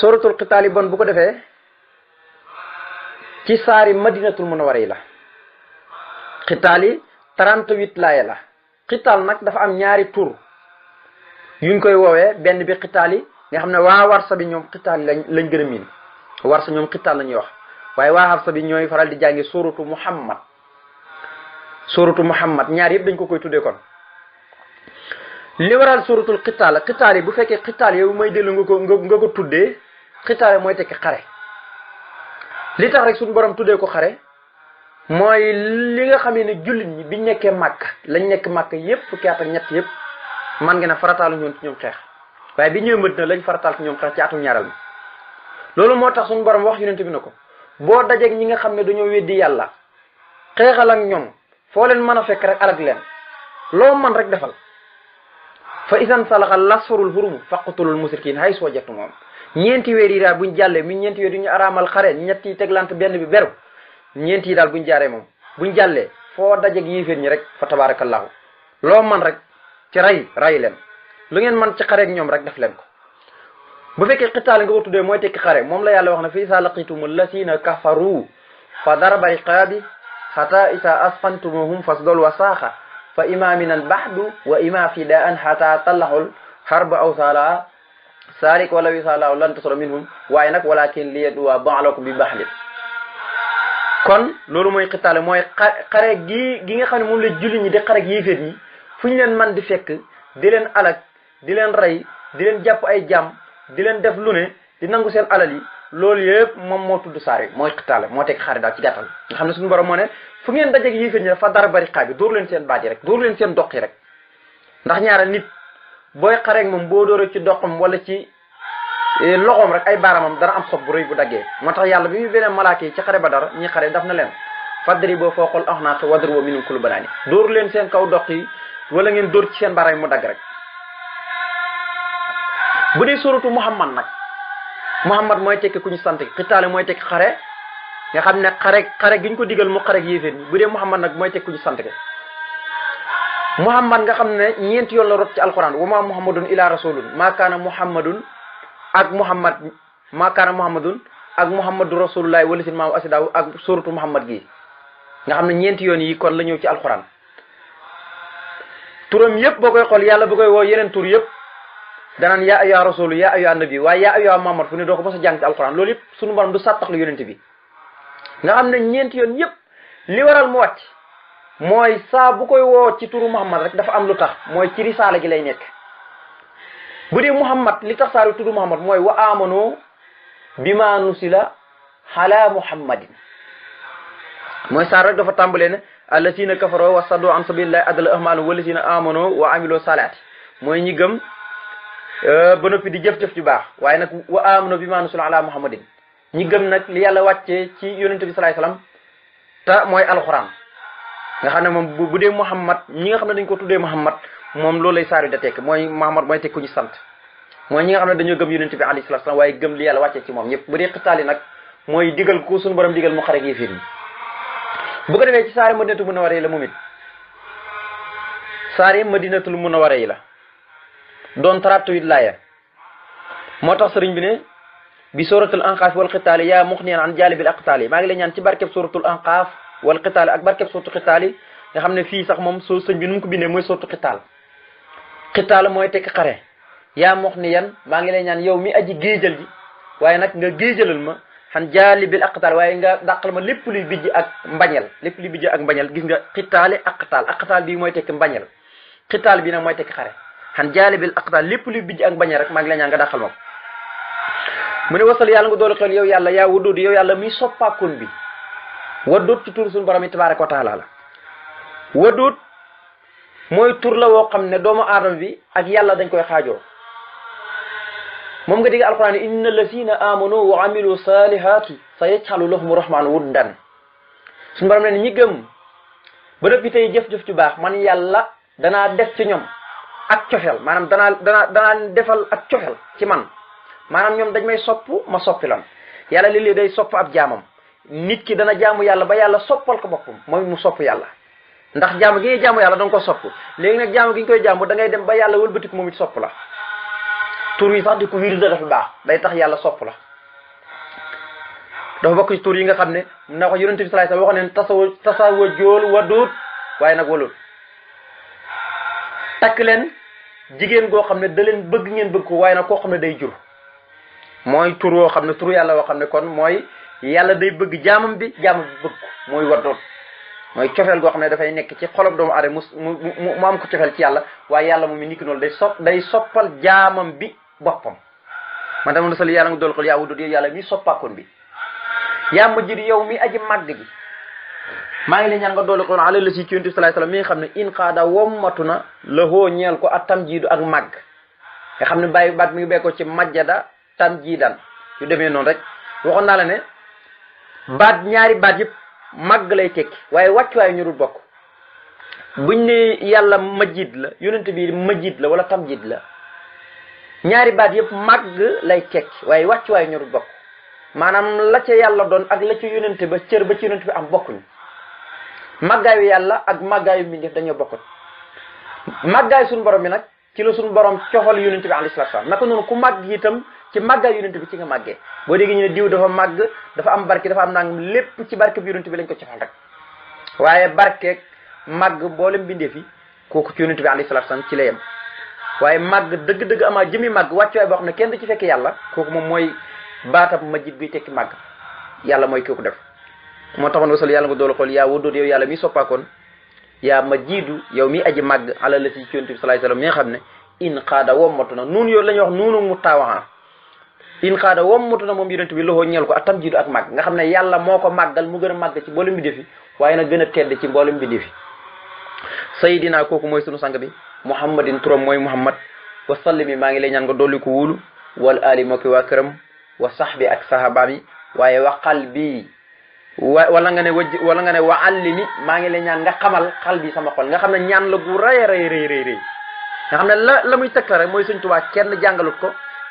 suratul xitaal yi bon bu ko defee ci saari madinatul munawwara yi la. xitaal yi 38 laaya la. xitaal nag dafa am ñaari tur yuñ koy woowee, benn bi xitaal yi nga xam ne waa warsa bi ñoom xitaal yi lañ gën a miin. warsa ñoom xitaal la ñuy wax, waaye waa xafsa bi ñooy faral di jàngi suratu muhammad. suratu muhammad ñaar yëpp dañ ko koy tuddee kon. li waral suratul xitaal xitaal yi bu fekkee xitaal yow may dellu nga ko tuddee xitaal mooy tekki xare. li tax rek suñu borom tuddee ko xare mooy li nga xam ne jullit ñi biñ nekkee màkk lañ nekk màkk yëpp fukki at ak ñett yëpp man nga ne farataalu ñoon ci ñoom xeex, waaye bi ñëwee Madina lañ farataal ci ñoom xeex ci atum ñaaral mi. loolu moo tax suñu borom wax yonent bi na ko boo dajeeg ñi nga xam ne dañoo weddi yàlla xeexal ak ñoom foo leen mën a fekk rek alag leen, loo man rek defal. fa isan salaxal lasfarul hurum faqtulul musrikin haysu wajadtumuhum. ñeenti weer yi daal buñ jàllee mi ñeenti weer yi ñu araamal xare ñett yi teglante benn bi beru, ñeenti yi daal buñ jaaree moom buñ jàllee foo dajeeg yéeféer ñi rek fa tabarakallahu loo man rek ci ray leen, lu ngeen man ci xare ak ñoom rek def leen ko. bu fekkee xitaal nga ko tuddee mooy tekki xare, moom la yàlla wax na fi isa laqitum allasina kafaru fa darba riqaabi xata isa asfantumuhum fasdol wa saaxa fa ima min al baxdu wa ima fidaan xata tallaxul xarba aw saala sarik wala wisalaaw lan tasoro minhum waaye nag walakin liyeduwa baalakum bi baxli. kon loolu mooy xitaale mooy xare gi nga xam ne moom la julli ñi di xare ak yéeféer ñi fu ñu leen man di fekk di leen alag di leen rey di leen jàpp ay jàmm di leen def lu ne di nangu seen alal yi, loolu yëpp moom moo tudd saar yi mooy xitaale moo teg xare daal ci gàttal. nga xam ne suñu borom moo ne fu ngeen dajeeg yéeféer ñi fa dara bari xaay bi dóor leen seen baat yi rek, dóor leen seen doq yi rek. ndax ñaareel nit booy xareeg moom boo dóoree ci doqam wala ci loxoom rek ay baaramam dana am xob bu rëy bu daggee. moo tax yàlla bi mu beneen malaaka yi ci xare ba dara ñi xare daf na leen fadribu fawqal a'naaqi wadribu minhum kulla banaani, dóor leen seen kaw doq yi wala ngeen dóor ci seen baaraam yi mu dagg rek. bu dee suratu muhammad nag, muhammad mooy tekki ku ñu sant, xitaale mooy tekki xare nga xam ne xare gi ñu ko digal mu xare ak yéeféer ñi. bu dee muhammad nag mooy tekki ku ñu sant ke muhammad nga xam ne ñeenti yoon la rot ci alquran wa ma muhammadun ila rasulun maa kaana muhammadun ak muhammadu rasulullahi wala sin maamu asidaaw ak suratu muhammad gi nga xam ne ñeenti yoon yi kon la ñëw ci alquran. turam yëpp boo koy xool yàlla bu koy woo yeneen tur yëpp danaan yaa ayyuha rasulu yaa ayyuha nabi, waaye yaa ayyuha muhammad fu ne doo ko mos a jàng ci alquran. loolu yëpp suñu borom du sàttax lu yonente bi nga xam ne ñeenti yoon yëpp li waral mu wàcc mooy saa bu koy woo ci turu muhammad rek dafa am lu tax, mooy ci risaala gi lay nekk. bu dee muhammad li tax saa turu muhammad mooy wa amanu bima nusila ala muhammadin, mooy saar rek dafa tàmbalee ne allasina kafaro wa saddu an sabilillahi adala ahmanu wallasina amano wa amilo salaati, mooy ñi gëm ba noppi di jëf-jëf ju baax. waaye nag wa amano bima nusila ala muhammadin, ñi gëm nag li yàlla wàccee ci yonente bi sallallahu alayhi wasallam te mooy alxuraan. nga xam ne moom bu dee muhammad ñi nga xam ne dañ ko tuddee muhammad moom loolu lay saar yi da tekk mooy muhammad mooy tekk ku ñu sant, mooy ñi nga xam ne dañoo gëm yonente bi alayhi salatu wasallam waaye gëm li yàlla wàccee ci moom ñëpp. bu dee xitaali nag mooy digal ko suñu borom digal mu xare ak yéeféer ñi. bu ko defee ci saari madinatul munawwara yi la moom it, saari madinatul munawwara yi la doon 38 laaya. moo tax sëriñ bi ne bi suratul anqaaf wal xitaali yaa muxniyan an jaalibil aqtaali, maa ngi lay ñaan ci barkeb suratul anqaaf wal xitaali ak barkeb suratu xitaali nga xam ne fii sax moom soo sëñ bi nu mu ko bindee mooy suratu xitaal. xitaal mooy tekki xare. yaa muxniyan maa ngi lay ñaan yow mi aji géejal ji, waaye nag nga géejalal ma xan jaalibil aqtaal, waaye nga dàqal ma lépp luy bijj ak mbañel, lépp luy bijj ak mbañel. gis nga xitaali aqtaal bii mooy tekki mbañel, xitaal bi nag mooy tekki xare. xan jaalibil aqtaal lépp luy bijj ak mbañel rek maa ngi lay ñaan nga dàqal ma ko. mu ne wasal yàlla nga doolu xel yow yàlla yaa wuduud yow yàlla muy soppaakoon bi. waduud ci tur suñu borom yi tabaaraka wa taala la. waduud mooy tur la woo xam ne doomu aadama bi ak yàlla dañ koy xaajoo. moom nga dégg alquran yi inna lazina amanu wa amilu salihati sa yaj'alu lahum rahman wuddan. suñu borom ne ñi gëm ba dëppi tey jëf-jëf ju baax man yàlla danaa def ci ñoom ak cofeel, maanaam danaa defal ak cofeel ci man, maanaam ñoom dañ may sopp ma soppi lan. yàlla léeg-léeg day sopp ab jaamam, nit ki dana jaamu yàlla ba yàlla soppal ko boppam mooy mu sopp yàlla. ndax jaamu gi ngay jaamu yàlla da nga ko sopp, léegi nag jaamu gi ñu koy jaamu da ngay dem ba yàlla wëlbatiku moom it sopp la. tur yi sax di ko wirnde dafa baax day tax yàlla sopp la dafa bokk ci tur yi nga xam ne na ko yonent bi sallallahu alayhi wasallam waxoon ne tasawa jool waduut waaye nag walut takk leen jigéen goo xam ne da leen bëgg ngeen bëgg ko waaye nag koo xam ne day jur mooy tur woo xam ne tur yàlla woo xam ne kon mooy yàlla day bëgg jaamam bi bëgg ko mooy wadoot mooy cofeel goo xam ne dafay nekk ci xolom doomu aadama mu am ko cofeel ci yàlla waaye yàlla moom mi niki noonu day soppal jaamam bi boppam man dama sali yàlla nga dool xol yaa wudut yàlla mi soppaakoon bi yaa ma jir yow mi aji màgg ji maa ngi leen ñaan nga doole ko ala la si ci yonent bi sallallahu alayhi wasallam mi nga xam ne in xaada wommatu na la hoo ñeel ko ak tam jiidu ak màgg nga xam ne bàyyi baat mi ngi beekoo ci majjada tam jiidan yu demee noonu rek waxoon naa la ne ñaari baat yëpp màgg lay tekki waaye wàccuwaay ñu dul bokk buñ ne yàlla majid la yonent bi majid la wala tam jiid la ñaari baat yëpp màgg lay tekki waaye wàccuwaay ñu dul bokk maanaam la ca yàlla doon ak la ca yonent ba cër ba ci yonent bi am bokkuñu màggaayu yàlla ak màggaayu mbindeef dañoo bokkut màggaayu suñu borom bi nag ci la suñu borom cofal yonent bi alayhi salaatu salaam naka noonu ku màgg itam ci màggaayu yonent bi ci nga màggee boo déggee ñu ne diw dafa màgg dafa am barke dafa am nangam lépp ci barke bi yonent bi lañ ko cofal rek waaye barkeeg màgg mboolem mbindeef yi kooku ci yonent bi alayhi salaatu salaam ci la yem waaye màgg dëgg-dëgg amaa jëmi màgg wàccuwaay boo xam ne kenn du ci fekk yàlla kooku moom mooy baatab majid bi tekki màgg yàlla mooy kooku def moo taxoon wasal yàlla nga doolu xool yaa wuddoot yow yàlla mi soppaakoon yaa majidu yow mi aji màgg ala la si ci yonent bi sallallahu alayhi wasallam mi nga xam ne in xaada wommatu na nuun yow la ñuy wax nuunu mu taawaxaa in xaada wommatu na moom yonent bi loxoo ñeel ko ak tam jiidu ak màgg nga xam ne yàlla moo ko màggal mu gën a màgg ci mboolem bi defi waaye nag gën a tedd ci mboolem bi defi sayidina kooku mooy sunu sang bi muhammadin turam mooy muhammad wa sallimi maa ngi lay ñaan nga dolli ko wóolu wal ali moo ki waa këram wa sahbi ak sahabaam yi waaye wa qalbi wala nga ne wa allimi maa ngi lay ñaan nga xamal xal bi sama xol nga xam ne ñaan la gu rëy rëy nga xam ne la muy teg la rek mooy Sëñ Tuubaa kenn jàngalut ko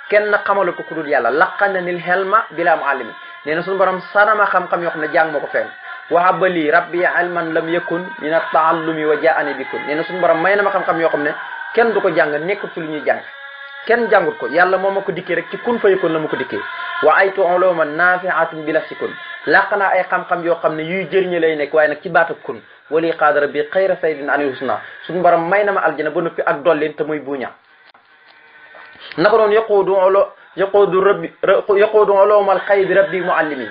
kenn xamalut ko ku dul yàlla laqana nil helma bila muallimi nee na suñu borom sanama xam-xam yoo xam ne jàng moo ko feeñ wahabali rabbi ilman lam yakun min at-taallumi wa jaani bikun nee na suñu borom may na ma xam-xam yoo xam ne kenn du ko jàng nekkul ci lu ñuy jàng kenn jàngut ko yàlla moo ma ko dikkee rek ci kun fa yakun la ma ko dikkee wa aytu uluma nafiatin bi lafsikun làq naa ay xam-xam yoo xam ne yuy jëriñe lay nekk waaye nag ci baatab kun wali qaadara bi xayra saydin anil husna suñu borom may na ma aljana ba noppi ak dollin te muy buuña naka noonu yaquudu ulumal xaybi rabbi muallimi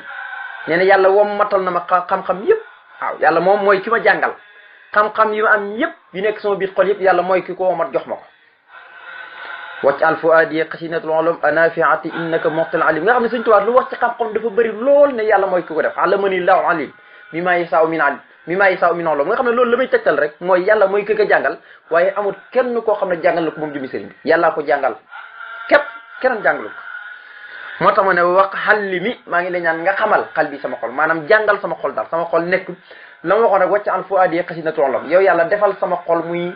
nee na yàlla wom matal na ma xam-xam yëpp waaw yàlla moom mooy ki ma jàngal xam-xam yi ma am yëpp yu nekk sama biir xol yëpp yàlla mooy ki ko womat jox ma ko wacc al fuadi xasinatul ulum anafiati innaka muxtil alim nga xam ne Sëñ Tuubaa lu wax ci xam-xam dafa bëri lool ne yàlla mooy ki ko def alamani lahu alim mi maa yisaw min alim mi maa yisaw min ulum nga xam ne loolu la muy tegtal rek mooy yàlla mooy ki ko jàngal waaye amul kenn koo xam ne jàngal na ko moom jëmi sëriñ bi yàllaa ko jàngal képp keneen jàngalu ko moo tax ma ne wax xalli mi maa ngi lay ñaan nga xamal xal bi sama xol maanaam jàngal sama xol daal sama xol nekk la ma waxoon rek wacc al fuadi xasinatul ulum yow yàlla defal sama xol muy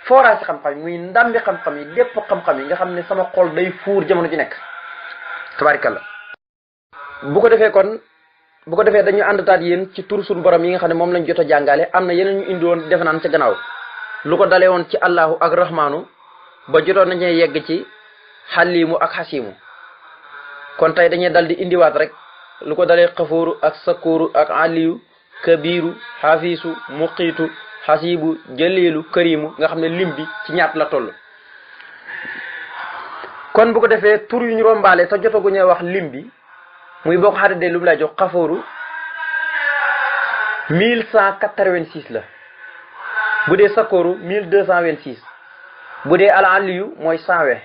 fooraa ci xam-xam yi muy ndambi xam-xam yi lépp xam-xam yi nga xam ne sama xol day fuur jamono ji nekk tabaarikalla bu ko defee dañu àndataat yéen ci tur suñu borom yi nga xam ne moom lañ jot a jàngale am na yeneen ñu indi woon defe naan ca gannaaw lu ko dalee woon ci allahu ak rahmaanu ba jotoon nañu yegg ci xalimu ak xasimu kon tey dañuy dal di indiwaat rek lu ko dalee xafuuru ak sakkuuru ak aliyu kabiru xafiisu muqiitu xasibu jëleelu kërimu nga xam ne lim bi ci ñaat la toll kon bu ko defee tur yu ñu rombaale te jotaguñu wax lim bi muy boo ko xaritee lu mu lay jox xafooru 1186 la bu dee sakooru 1226 bu dee al aliyu mooy 120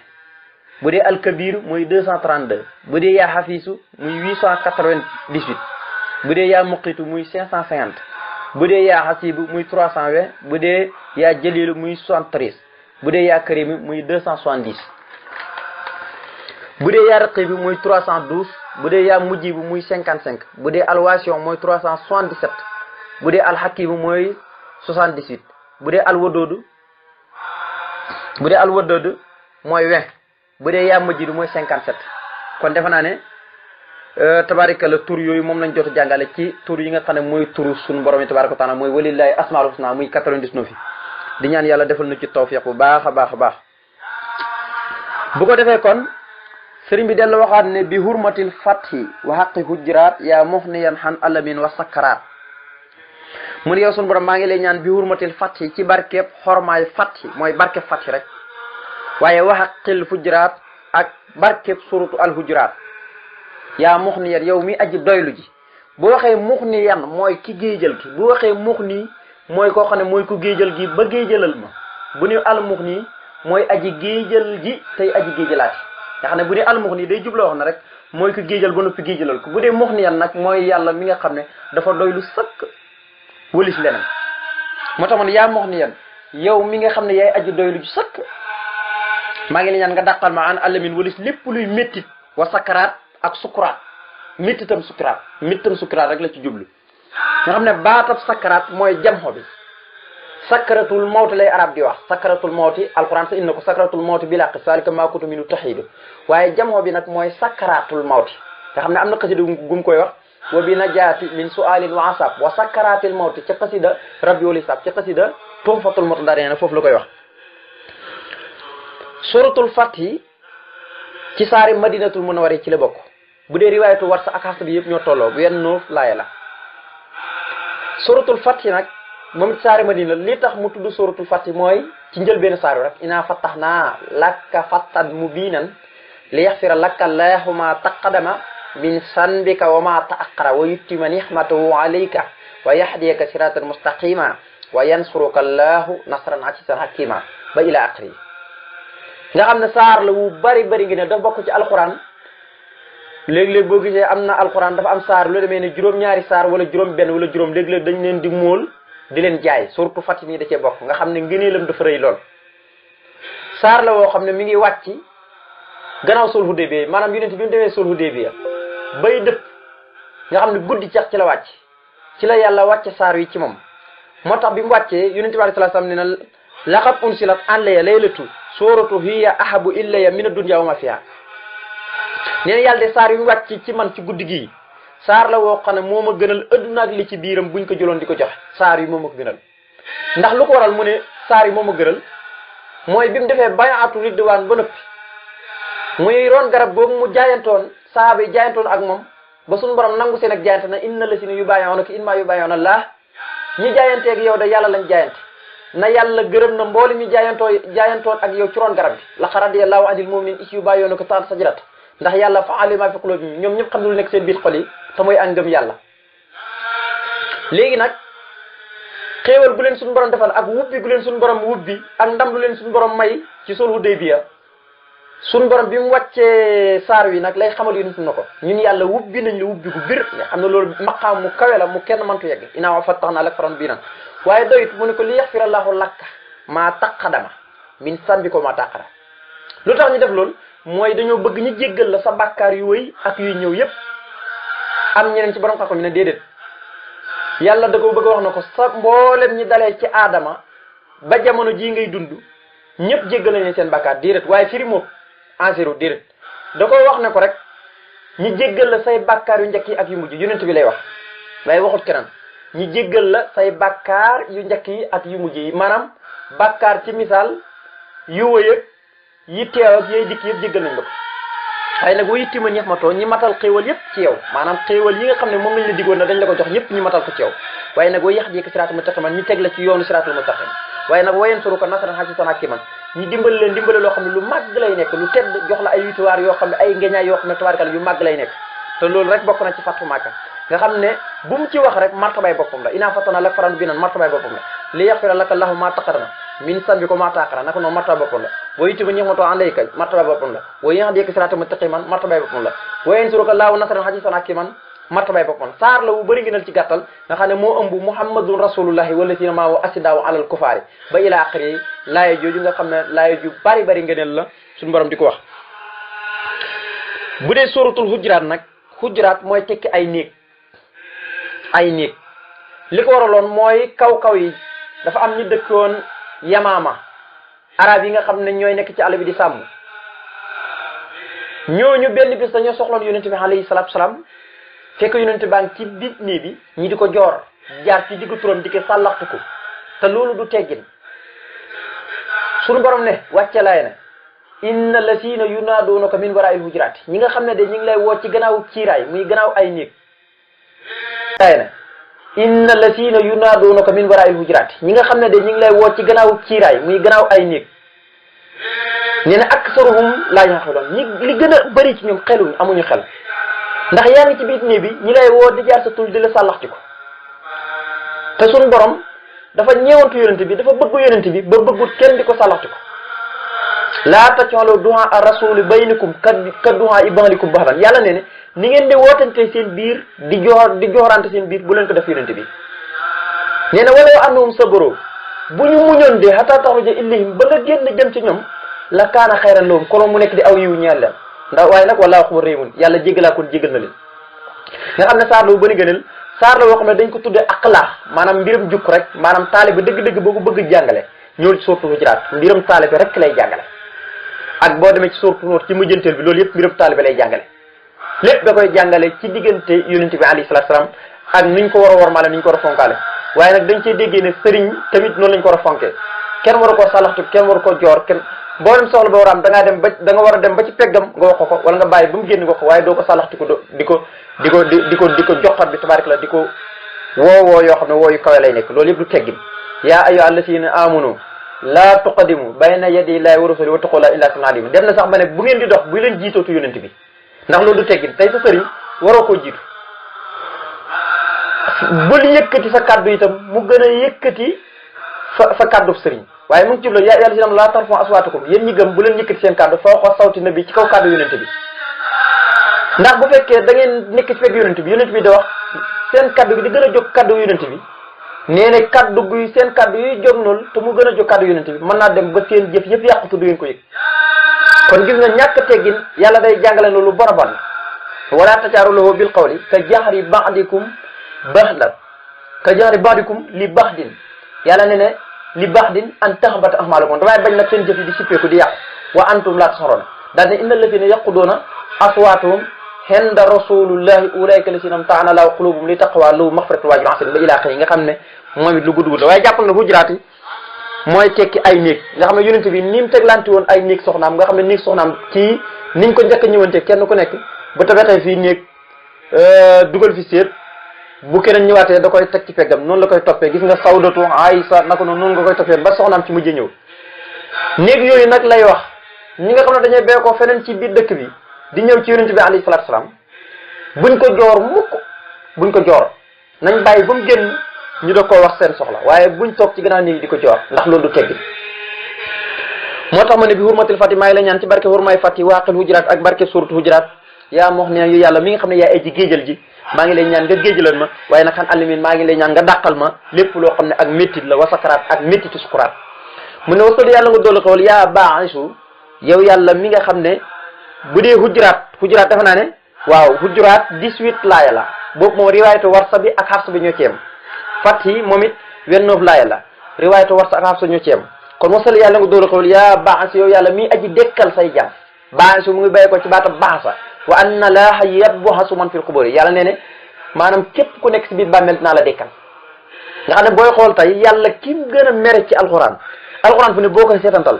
bu dee al kabiru mooy 232 bu dee yaa xafiisu muy 898 bu dee yaa muqitu muy 550 bu dee yaa xasibu muy 320 bu dee yaa jëlilu muy 73 bu dee yaa karimu muy 270 bu dee yaa raqibu muy 312 bu dee yaa mujjibu muy 55 bu dee alwation mooy 377 bu dee alxakimu mooy 78 bu dee alwadoodu mooy 20 bu dee yaa mujjidu mooy 57 kon defe naa ne tabarikalla tur yooyu moom lañ jot a jàngale ci tur yi nga xam ne mooy turu suñu borom yi tabaraka taala mooy walillahi asmaul husna muy 99 yi di ñaan yàlla defal nu ci tawfiq bu baax a baax a baax bu ko defee kon sëriñ bi dellu waxaat ne bi hurmatil fathi wa haqqi hujraat yaa muxniyan xan alamin wa sakaraat mu ne yow sunu borom maa ngi lay ñaan bi hurmatil fathi ci barkeb xormaay fathi mooy barkeb fathi rek waaye wa haqqil hujraat ak barkeb suratu al hujraat yaa muxniyan yow mi aji doylu ji bu waxee muxniyan mooy ki géejal ki bu waxee muxni mooy koo xam ne mooy ku géejal gi ba géejalal ma bu ne al muxni mooy aji géejal ji tey aji géejalaati nga xam ne bu dee almux nii day jubloo wax ne rek mooy ko géejal ba noppi géejalal ko bu dee mux ni yan nag mooy yàlla mi nga xam ne dafa doy lu sëkk wëlis leneen moo tax man yaa mux ni yan yow mi nga xam ne yaay aji doy lu sëkk maa ngi la ñaan nga dàqal ma an alamin wëlis lépp luy méttit wa sakaraat ak sukuraat méttitam sukuraat rek la ci jublu nga xam ne baatab sakaraat mooy jamxo bi sakaratul mawti lay arab di wax sakaratul mawti alquran sa inna ko sakaratul mawti bi laqi salika maa kuntu minu taxiidu waaye jamoo bi nag mooy sakaratul mawti nga xam ne am na xasida gum koy wax wa bi najaati min sualin wa asab wa sakaratil mawti ca xasida rabbi wal hisab ca xasida tuhfatul mutadariin nag foofu la koy wax suratul fathi ci saari madinatul munawwara ci la bokk bu dee riwaayatu war sa ak xas bi yëpp ñoo tolloo bu yenn noof laaya la suratul fathi nag moom it saari madina li tax mu tudd suratul fathi mooy ci njëlbéen saaru rek inaa fattahnaa laka fattan mubiinan li yaxfira laka llaahu ma taqaddama min sanbika wa ma ta'akhkhara wa yutimma ni'matahu alayka wa yahdiyaka siratan mustaqima wa yansuruka llaahu nasran azizan hakima ba ila axiri nga xam ne saar la wu bari ngi ne dafa bokk ci alquran léeg-léeg boo gisee am na alquran dafa am saar lu demee ne juróom-ñaari saar wala juróom benn wala juróom léeg-léeg dañ leen di móol di leen jaay surtout Fathi nii da cee bokk nga xam ne ngëneelam dafa rëy lool saar la woo xam ne mi ngi wàcc gannaaw sul Hudaybiya maanaam yonent bi mu demee sul Hudaybiya bay dëpp nga xam ne guddi cax ci la wàcc ci la yàlla wàcce saar wi ci moom moo tax bi mu wàccee yonent bi sallallahu alayhi wasallam ne na laqad unsilat alayya laylatu suratu hiya ahabu ilayya mina dunya wa ma fiha nee na yàlla de saar wi mu wàcc ci man ci guddi gii saar la woo xam ne moo ma gënal adduna ak li ci biiram buñ ko jëloon di ko joxe saar yi moo ma ko gënal ndax lu ko waral mu ne saar yi moo ma gënal mooy bi mu defee bayaatu ridwaan ba noppi muy roon garab boobu mu jaayantoon sahaaba yi jaayantoon ak moom ba suñu borom nangu seen ak jaayante na inna la si ne yu bàyyoona ki inma yu bàyyoona laa ñi jaayanteeg yow da yàlla lañ jaayante na yàlla gërëm na mbooli mi jaayantoon ak yow ci roon garab bi laqad radiyallahu anil mu'minin is yu bàyyoona ko taat sajrat ndax yàlla fa alima fi qulubihim ñoom ñëpp xam ne lu nekk seen biir xol yi te mooy ak ngëm yàlla léegi nag xéewal gu leen suñu borom defal ak wubbi gu leen suñu borom wubbi ak ndam lu leen suñu borom may ci sul Hudaybiya suñu borom bi mu wàccee saar wi nag lay xamal yonent na ko ñun yàlla wubbi nañ la wubbi gu bir nga xam ne loolu maqaam mu kawe la mu kenn mëntu yegg inaa fattahnaa laka fathan mubiinan waaye doyit mu ne ko li yaxfira llaahu laka maa taqaddama min zanbika wa maa ta'akhkhara lu tax ñu def loolu mooy dañoo bëgg ñu jéggal la sa bàkkaar yu wëy ak yuy ñëw yépp am ñeneen ci borom xam-xam ñu ne déedéet yàlla da ko bëgg a wax na ko sa mboolem ñi dalee ci aadama ba jamono jii ngay dund ñëpp jéggal nañ seen bàkkaar déedéet waaye firi moom enséro déedéet da koy wax ne ko rek ñi jéggal la say bàkkaar yu njëkk yi ak yu mujj yonent bi lay wax waaye waxut keneen ñi jéggal la say bàkkaar yu njëkk yi ak yu mujj yi maanaam bàkkaar ci misaal yu wëy yi teew ak yooyu dikk yëpp jéggal nañ la ko waaye nag boo yitti ma ñeex ma too ñi matal xéewal yëpp ci yow maanaam xéewal yi nga xam ne moom lañ la digoon na dañ la ko jox ñëpp ñu matal ko ci yow waaye nag boo yax jékk siraatul mustaqim ñu teg la ci yoonu siraatul mustaqim waaye nag wayen suru ko nasran azizan hakiman ñu dimbale leen dimbale loo xam ne lu màgg lay nekk lu tedd jox la ay victoire yoo xam ne ay ngeñaay yoo xam ne tabaarkalla yu màgg lay nekk te loolu rek bokk na ci fatu Makka nga xam ne bu mu ci wax rek martabay boppam la inaa fattahnaa laka fathan mubiinan martabay boppam la li yaxfira laka llaahu maa taqaddama min zanbika wa maa ta'akhkhara naka noonu martabay boppam la wa yutimma ni'matahu alayka martabay boppam la wa yahdiyaka siraatal mustaqiman martabay boppam la wa yansuruka llaahu nasran azizan hakiman martabay boppam saar la wu bëri ngi nal ci gàttal nga xam ne moo ëmb muhammadun rasulullahi wallaziina ma'ahu ashiddaa'u alal kufaari ba ila axiri laaya jooju nga xam ne laaya ju bari ngëneel la suñu borom di ko wax bu dee suratul hujuraat nag hujuraat mooy tekki ay néeg li ko waraloon mooy kaw yi dafa am ñu dëkkoon Yamaama arab yi nga xam ne ñooy nekk ci àll bi di sàmm ñooñu benn bis dañoo soxloon yonente bi alayhi salaatu salaam fekk yonente baa ngi ci biir néeg bi ñi di ko joor jaar ci diggu turam di ko sàllaxtu ko te loolu du teggin suñu borom ne wàcce laay ne inna lasina yunaadunaka min waraa'il hujuraati ñi nga xam ne de ñi ngi lay woo ci gannaaw kiiraay muy gannaaw ay néeg inna lasina yunaadunaka min waraa'il hujuraati ñi nga xam ne de ñi ngi lay woo ci gannaaw kiiraay muy gannaaw ay néeg nee na aksaruhum laa yaqiluun li gën a bëri ci ñoom xeluñ amuñu xel ndax yaa ngi ci biir néeg bi ñi lay woo di jaar sa tul di la sàllaxti ko te suñ borom dafa ñeewantu yonent bi dafa bëgg yonent bi ba bëggut kenn di ko sàllaxti ko laa taj'alu du'aa ar-rasuuli baynakum ka du'aa ba'dikum ba'dan yàlla nee ne ni ngeen di wootante seen biir di joxorante seen biir bu leen ko def yonent bi nee na walaw annahum sabaru bu ñu muñoon de hatta taxruja ilayhim ba nga génn jëm ci ñoom la kaana xayran lahum kono mu nekk di aw yiw ñeel leen ndax waaye nag wallaahu xafuurun rahiim yàlla jéggalaa kon jéggal na leen nga xam ne saar la bu bëri gënal saar la boo xam ne dañ ko tuddee aqlaax maanaam mbiram jukk rek maanaam taalibe dëgg-dëgg boo ko bëgg jàngale ñëwul ci suuratu Hujuraat mbiram taalibe rek lay jàngale ak boo demee ci suuratu Nuur ci mujjanteel bi loolu yëpp mbiram taalibe lay jàngale lépp da koy jàngale ci diggante yonent bi alayhi salaatu salaam ak niñ ko war a wormaale niñ ko war a fonkaale waaye nag dañ cee déggee ne sëriñ tamit noonu lañ ko war a fonkee kenn waru koo salaxtu kenn waru koo joor kenn boo dem soxla ba war a am da ngaa dem ba da nga war a dem ba ci peggam nga wax ko wala nga bàyyi ba mu génn nga ko waaye doo ko salaxti ko di ko joxat bi tabarik la di ko woo yoo xam ne wooyu kawe lay nekk loolu yëpp du teggin yaa ayyuha allazina amanu laa tuqaddimu bayna yadi llahi wa rasuli wa taqullaha illa sami'un alim dem na sax ba ne bu ngeen di dox bu leen jiitootu yonent bi ndax loolu du teggin tey sa sëriñ waroo koo jiitu bul yëkkati sa kaddu itam mu gën a yëkkati sa kaddu sëriñ waaye mu ngi jublu yaa yàlla si nam laa tarfa'u aswaatakum yéen ñi gëm bu leen yëkkati seen kaddu fawqa sawti nabi ci kaw kaddu yonent bi ndax bu fekkee da ngeen nekk ci fekk yonent bi da wax seen kaddu gi di gën a jóg kaddu yonent bi nee na kaddu gi seen kaddu yuy jóg noonu te mu gën a jóg kaddu yonent bi mën naa dem ba seen jëf yëpp yàqutu du ngeen ko yëg kon gis nga ñàkk teggin yàlla day jàngale loolu bon a bon wala tajaaru lahu bil qawli ka jahri ba'dikum li ba'din yàlla ne ne li ba'din an tahbata a'malukum damay bañ nag seen jëf yi di sippeeku di yàqu wa antum laa tash'uruun daal ne inna allazina yaquduuna aswaatahum inda rasulillahi ulaa'ika llaziina imtahana Allaahu quluubahum li taqwa lahum maghfiratun wa ajrun aziim ba ilaa axiri nga xam ne moom it lu gudd la waaye jàppal na Hujuraat yi mooy tekki ay néeg nga xam ne yonent bi ni mu teglante woon ay néeg soxnaam nga xam ne néeg soxnaam kii niñ ko njëkk a ñëwante kenn ku nekk bu tabatee fii néeg dugal fi séet bu keneen ñëwaatee da koy teg ci peggam noonu la koy toppee gis nga Sawdatu Aysa naka noonu nga koy toppee ba soxnaam ci mujj ñëw néeg yooyu nag lay wax ñi nga xam ne dañuy bee ko feneen ci biir dëkk bi di ñëw ci yonent bi alayhi salaatu salaam buñ ko joor mukk buñ ko joor nañ bàyyi ba mu génn ñu da koo wax seen soxla waaye buñ toog ci gannaaw néeg di ko joor ndax loolu du teggi moo tax ma ne bi hurmatil fati maa ngi la ñaan ci barke hurmay fati waaqil Hujuraat ak barke suuratu Hujuraat yaa mox ne yu yàlla mi nga xam ne yaa aji géejal ji maa ngi lay ñaan nga géejalan ma waaye nag xan alimin maa ngi lay ñaan nga dàqal ma lépp loo xam ne ak méttit la wa sakaraat ak méttitu sukuraat mu ne wasal yàlla nga doolu xawal yaa baaxisu yow yàlla mi nga xam ne bu dee Hujuraat dafa naa ne waaw Hujuraat 18 laaya la boobu moom riwaayatu Warsa bi ak Hafsa bi ñoo ci yem fat yi moom it 29 laaya la riwaayatu Warsa ak Hafsa ñoo ci yem kon wasal yàlla nga doolu xawal yaa baaxis yow yàlla mi aji dekkal say jaam baaxisu mu ngi bàyyi ko ci baatam baaxasa wa anna laaha yab'asu man fil qubur yàlla nee ne maanaam képp ku nekk si biir bàmmeel dinaa la dekkal nga xam ne booy xool tey yàlla ki gën a mere ci alxuraan fu ne boo koy seetantal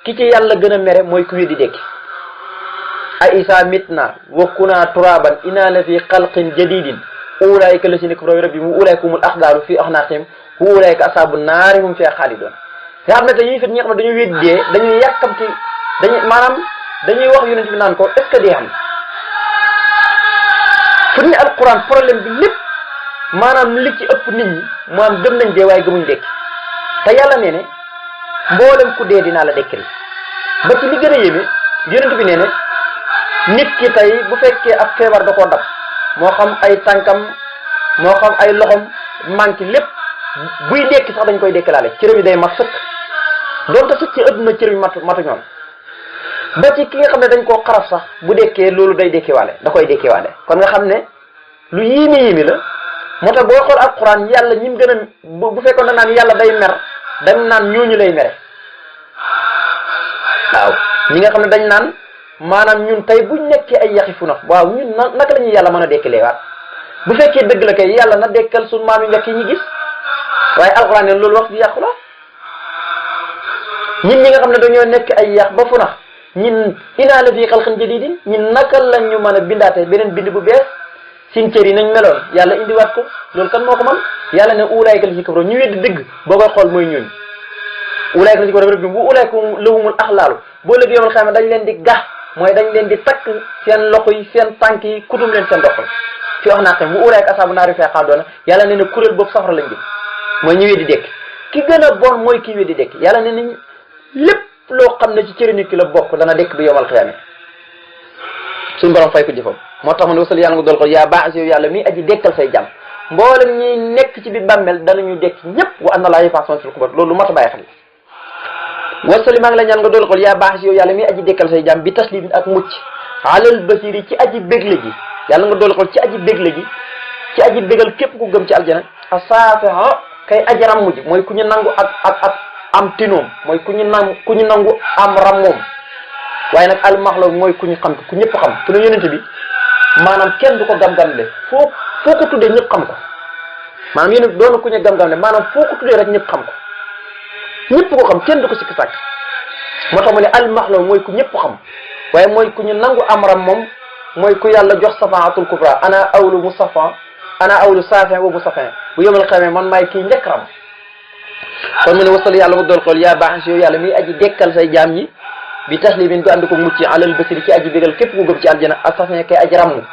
ki ci yàlla gën a mere mooy ku weddi dekki a isa mitna wa kunna turaban inna la fi xalqin jadidin ulaika lasina kafaru bi rabbihim ulaika humul axdaaru fi axnaaqihim wa ulaika asaabu naari hum fiha xaalidoon nga xam ne te ñuy fit ñi nga xam ne dañuy weddee dañuy yàkkamti dañuy wax yonent bi naan ko est-ce que dee am fu ni alquran problème bi lépp maanaam li ci ëpp nit ñi maanaam gëm nañ dee waaye gëmuñ dekki te yàlla nee ne mboolem ku dee dinaa la dekkil ba ci li gën a yéeme yonent bi nee ne nit ki tey bu fekkee ak feebar da koo dab moo xam ay tànkam moo xam ay loxom manqué lépp buy dekki sax dañ koy dekkilaale cërëm yi day mat sëkk doonte sëkk ci ëdduna cërëm yi matu ñoon ba ci ki nga xam ne dañ koo xaraf sax bu dekkee loolu day dekkiwaale da koy dekkiwaale kon nga xam ne lu yéemi la moo tax boo xool alquran yàlla ñi mu gën a bu fekkoon da naan yàlla day mer dañ naan ñooñu lay mere waaw ñi nga xam ne dañ naan maanaam ñun tey buñ nekkee ay yaxi fu na waaw ñun naka la ñuy yàlla mën a dekkilee waat bu fekkee dëgg la kay yàlla na dekkal suñ maam yi njëkk yi ñu gis waaye alquran ne loolu wax di yàqu la ñun ñi nga xam ne dañoo nekk ay yax ba fu na ñin inaa la fii xalqin jadidin ñin naka lañ ñu mën a bindaate beneen bind bu bees sin cër yi nañ meloon yàlla indiwaat ko loolu kan moo ko man yàlla ne ulaayka la ci kafaro ñu weddi dëgg boo koy xool mooy ñooñu ulaayka la ci kafaro bu ulaayka lahumul axlaalu boo léegi yomal xam ne dañ leen di gax mooy dañ leen di takk seen loxo yi seen tànk yi kutum leen seen dox fi wax naa xam bu ulaayka asaabu naari fee xaal doona yàlla ne ne kuréel boobu safara lañ jëm mooy ñu weddi dekk ki gën a bon mooy kii weddi dekk yàlla ne nañ lépp loo xam ne ci cëri nit ki la bokk dana dekk bi yomal xiyaame suñu borom fay ko jëfam moo tax ma ne wasal yàlla nga dool ko yaa baax yow yàlla mi aji dekkal say jàmm mboolem ñi nekk ci biir bàmmeel danañu dekk ñëpp wa anna laa yafason fil xubat loolu lu mat a bàyyi xel wasali maa ngi la ñaan nga dool ko yaa baax yow yàlla mi aji dekkal say jàmm bi taslim ak mucc alal basiri ci aji bégle ji yàlla nga dool ko ci aji bégle ji ci aji bégal képp ku gëm ci aljana a saafiha kay aji ramm ji mooy ku ñu nangu ak am tinoom mooy ku ñu nangu am rammoom waaye nag almaxlaw mooy ku ñu xam ku ñëpp xam te ne yonente bi maanaam kenn du ko gam-gamle foo ko tuddee ñëpp xam ko maanaam yonente bi doona ku ñu gam-gamle maanaam foo ko tuddee rek ñëpp xam ko ñëpp ko xam kenn du ko sikki sàkk moo tax mu ne almaxlaw mooy ku ñëpp xam waaye mooy ku ñu nangu amram moom mooy ku yàlla jox safaatul kubra ana awlu musafa ana awlu safin wa musafin bu yomal xamee man maay kii njëkk ram kon mu ne wasal yàlla mu dool xool yaa baax si yow yàlla miy aji dekkal say jaam ñi bi taslimin gu ànd ko mucc alal basiri ci aji bégal képp ku gëm ci aljana asafin kay aji ramm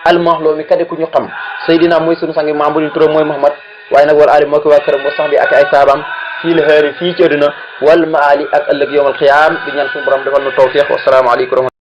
almaxloo mi kade ku ñu xam Seydina mooy sunu sangi membre turam mooy Muhammad waaye nag wal ali moo ko waa këram wa sax bi ak ay saabaam fii la xëri fii ci àdduna wal maali ak ëllëg yowmal xiyaam di ñaan suñu borom defal nu tawfiq wa salaamu aleykum